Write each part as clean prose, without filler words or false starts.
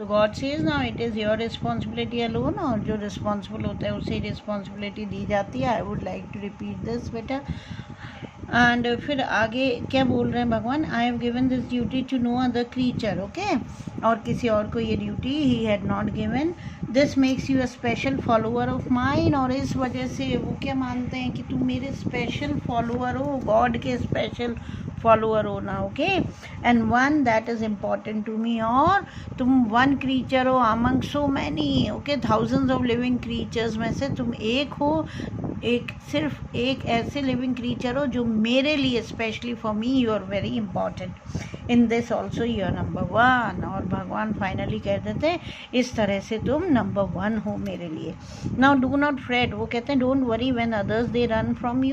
So God says now it is your responsibility alone, और जो responsible होता है उसे responsibility दी जाती है. I would like to repeat this बेटा. एंड फिर आगे क्या बोल रहे हैं भगवान, I have given this duty to no other creature, okay, और किसी और को ये ड्यूटी ही had not given. This makes you a special follower of mine, और इस वजह से वो क्या मानते हैं कि तुम मेरे स्पेशल फॉलोअर हो, गॉड के स्पेशल फॉलोअर हो ना, okay. And one that is important to me, और तुम वन क्रीचर हो among so many, okay, thousands of living creatures में से तुम एक हो, सिर्फ एक ऐसे लिविंग क्रीचर हो जो मेरे लिए, specially for me, you are very important in this also, you are number one. और भगवान फाइनली कह देते हैं इस तरह से तुम नंबर वन हो मेरे लिए. नाउ डू नॉट फ्रेट, वो कहते हैं don't worry when others they run from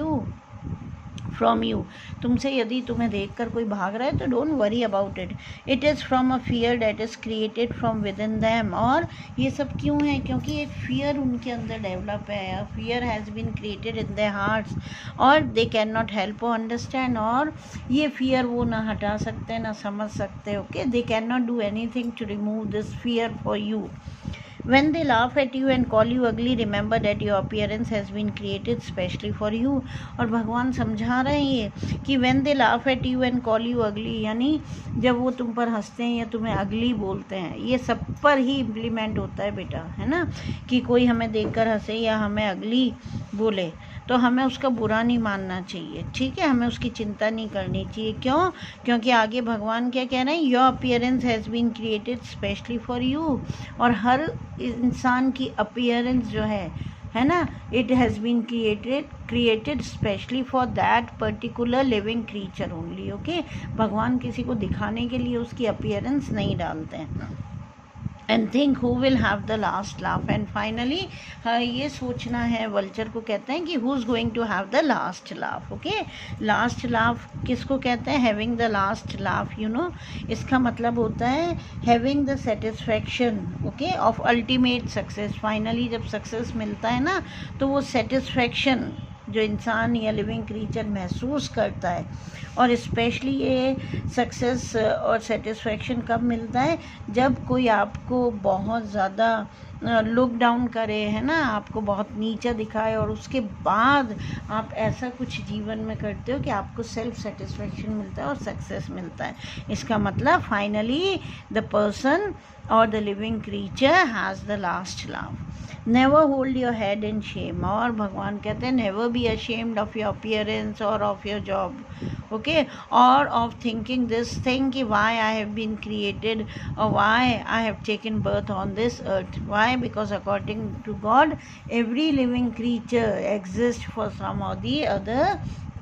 you, तुमसे यदि तुम्हें देखकर कोई भाग रहा है तो don't worry about it. It is from a fear that is created from with in them. और ये सब क्यों है? क्योंकि एक फियर उनके अंदर डेवलप है. Fear has been created in their hearts, और दे कैन नॉट हेल्प और अंडरस्टैंड. और ये फियर वो ना हटा सकते ना समझ सकते, ओके. They can not do anything to remove this fear for you. When they laugh at you and call you ugly, remember that your appearance has been created specially for you. और भगवान समझा रहे हैं ये कि when they laugh at you and call you ugly, यानी जब वो तुम पर हंसते हैं या तुम्हें अगली बोलते हैं, ये सब पर ही इम्प्लीमेंट होता है बेटा, है ना. कि कोई हमें देखकर हंसे या हमें अगली बोले तो हमें उसका बुरा नहीं मानना चाहिए, ठीक है. हमें उसकी चिंता नहीं करनी चाहिए. क्यों? क्योंकि आगे भगवान क्या कह रहे हैं, your appearance has been created specially for you. और हर इंसान की अपीयरेंस जो है ना, it has been created specially for that particular living creature only, okay. भगवान किसी को दिखाने के लिए उसकी अपीयरेंस नहीं डालते हैं. And think who will have the last laugh. And finally ये सोचना है, वल्चर को कहते हैं कि who is going to have the last laugh, okay. Last laugh किसको कहते हैं? Having the last laugh, you know. इसका मतलब होता है having the satisfaction, okay, of ultimate success. Finally जब सक्सेस मिलता है ना, तो वो सेटिस्फैक्शन जो इंसान या लिविंग क्रीचर महसूस करता है, और स्पेशली ये सक्सेस और सेटिस्फैक्शन कब मिलता है? जब कोई आपको बहुत ज़्यादा लुक डाउन करे, है ना, आपको बहुत नीचा दिखाए, और उसके बाद आप ऐसा कुछ जीवन में करते हो कि आपको सेल्फ सेटिस्फैक्शन मिलता है और सक्सेस मिलता है. इसका मतलब फाइनली द पर्सन और the living creature has the last laugh. Never hold your head in shame. और भगवान कहते हैं never be ashamed of your appearance और ऑफ योर जॉब, ओके, और ऑफ थिंकिंग दिस थिंग कि why I have been created और why I have taken birth on this earth. Why? Because according to God every living creature exist for some और the other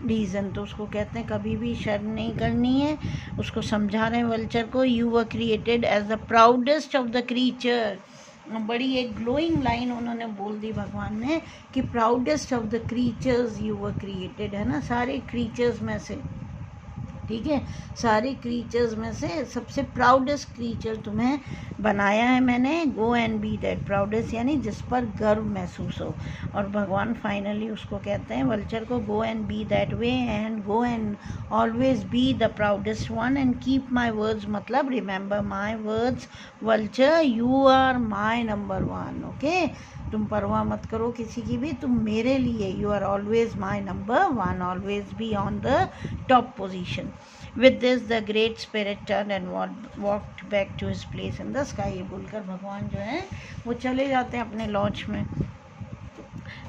reason. तो उसको कहते हैं कभी भी शर्म नहीं करनी है. उसको समझा रहे हैं वल्चर को, you were created as the proudest of the creature. बड़ी एक ग्लोइंग लाइन उन्होंने बोल दी भगवान ने कि proudest of the creatures you were created, है ना, सारे क्रीचर्स में से, ठीक है, सारे क्रीचर्स में से सबसे प्राउडेस्ट क्रीचर तुम्हें बनाया है मैंने. Go and be that proudest, यानी जिस पर गर्व महसूस हो. और भगवान फाइनली उसको कहते हैं वल्चर को, go and be that way and go and always be the proudest one and keep my words, मतलब remember my words vulture, you are my number one, okay. तुम परवाह मत करो किसी की भी, तुम मेरे लिए, you are always my number one, always be on the top position. With this the great spirit turned and walked back to his place in the sky. ये बोलकर भगवान जो है वो चले जाते हैं अपने लॉज में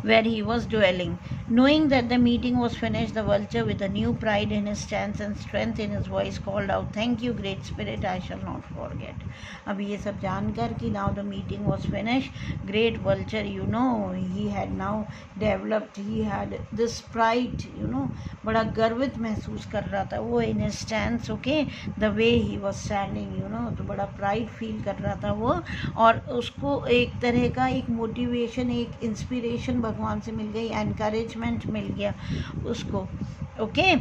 where he was dwelling. Knowing that the meeting was finished, the vulture, with a new pride in his stance and strength in his voice, called out, "Thank you, great spirit, I shall not forget." अब ये सब जानकर कि now the meeting was finished, great vulture, you know, he had now developed, he had this pride, you know, बड़ा गर्वित महसूस कर रहा था वो in his stance, okay, the way he was standing, you know, तो बड़ा प्राइड फील कर रहा था वो. और उसको एक तरह का एक मोटिवेशन, एक इंस्पिरेशन भगवान से मिल गई, एनकरेजमेंट मिल गया उसको, ओके.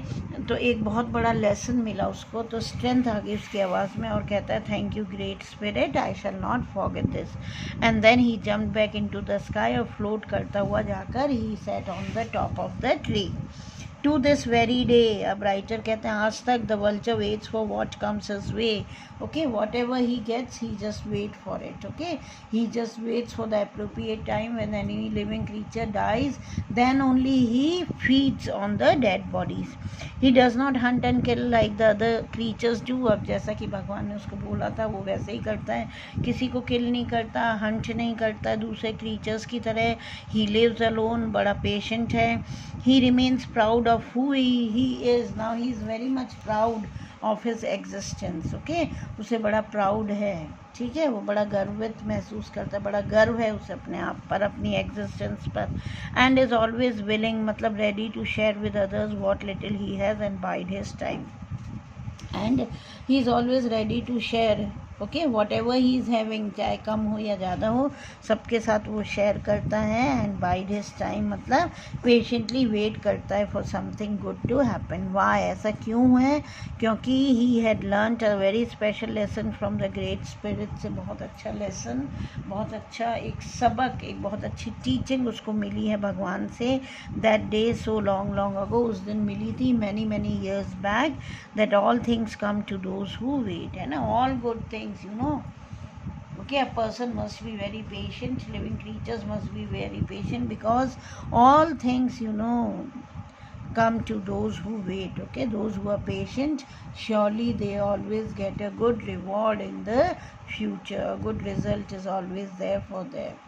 तो एक बहुत बड़ा लेसन मिला उसको. तो स्ट्रेंथ आ गई उसकी आवाज़ में और कहता है thank you great spirit, I shall not forget this. And then he jump back into the sky, और फ्लोट करता हुआ जाकर he set on the top of the tree. to this very day. अब राइटर कहते हैं आज तक the vulture waits for what comes his way. Okay, whatever he gets, he just wait for it. Okay, he just waits for the appropriate time. When any living creature dies, then only he feeds on the dead bodies. He does not hunt and kill like the other creatures do. अब जैसा कि भगवान ने उसको बोला था वो वैसे ही करता है, किसी को किल नहीं करता, हंट नहीं करता दूसरे क्रीचर्स की तरह. He lives alone, बड़ा पेशेंट है. He remains proud of who he is. Now he is very much proud of his existence. Okay, उसे बड़ा प्राउड है, ठीक है, वो बड़ा गर्वित महसूस करता है, बड़ा गर्व है उसे अपने आप पर, अपनी एग्जिस्टेंस पर. एंड इज़ ऑलवेज विलिंग, मतलब ready to share with others what little he has and bide his time. And he is always ready to share. Okay, whatever he is having, चाहे कम हो या ज़्यादा हो, सबके साथ वो शेयर करता है. एंड बाइड हिज टाइम मतलब पेशेंटली वेट करता है for something good to happen. Why, ऐसा क्यों है? क्योंकि he had learned a very special lesson from the great spirit. से बहुत अच्छा लेसन, बहुत अच्छा एक सबक, एक बहुत अच्छी टीचिंग उसको मिली है भगवान से. That day so long long ago, उस दिन मिली थी many many years back. That all things come to those who wait, है ना, all good things, you know. Okay, a person must be very patient, living creatures must be very patient, because all things, you know, come to those who wait. Okay, those who are patient, surely they always get a good reward in the future. A good result is always there for them.